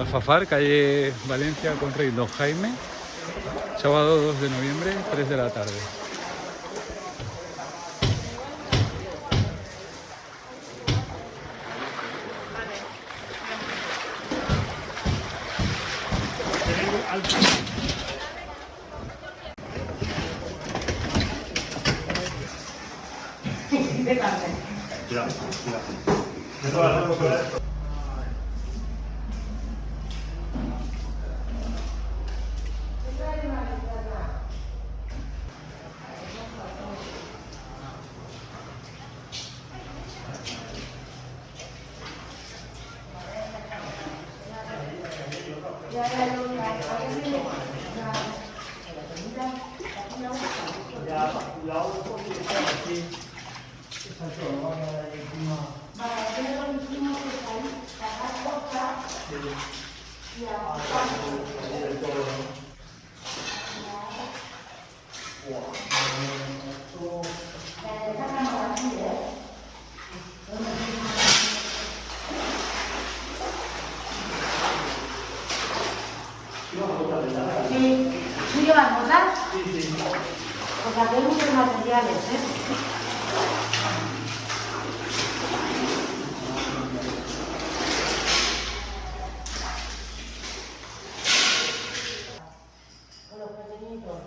Alfafar, calle Valencia con Rey Don Jaime, sábado 2 de noviembre, 3 de la tarde. Sí, ¿tú llevas botas? Sí, sí. Porque aquí hay muchos materiales, Con los pequeñitos.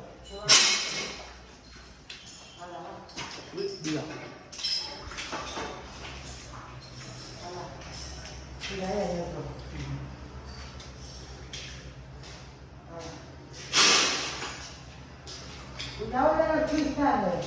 Mira. Mira, ahí hay otro. Cuidado de los cristales.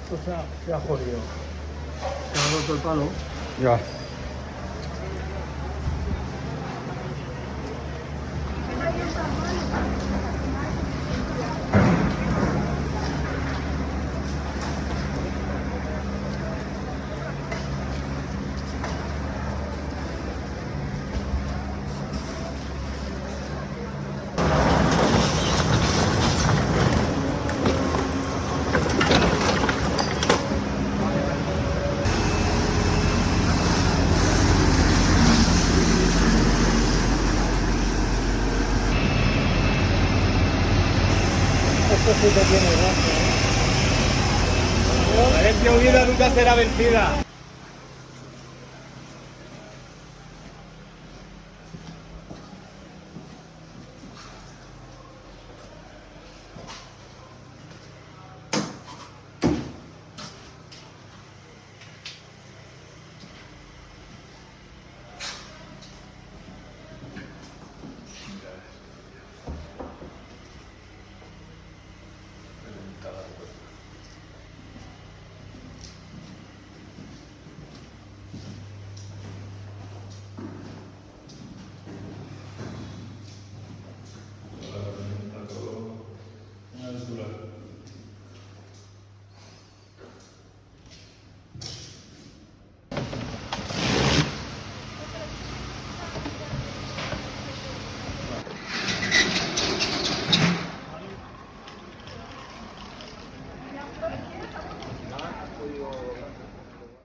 Esto se ha jodido. Se ha roto el palo. Ya. Esto sí que tiene gracia, ¿eh? Valencia Unida nunca será vencida.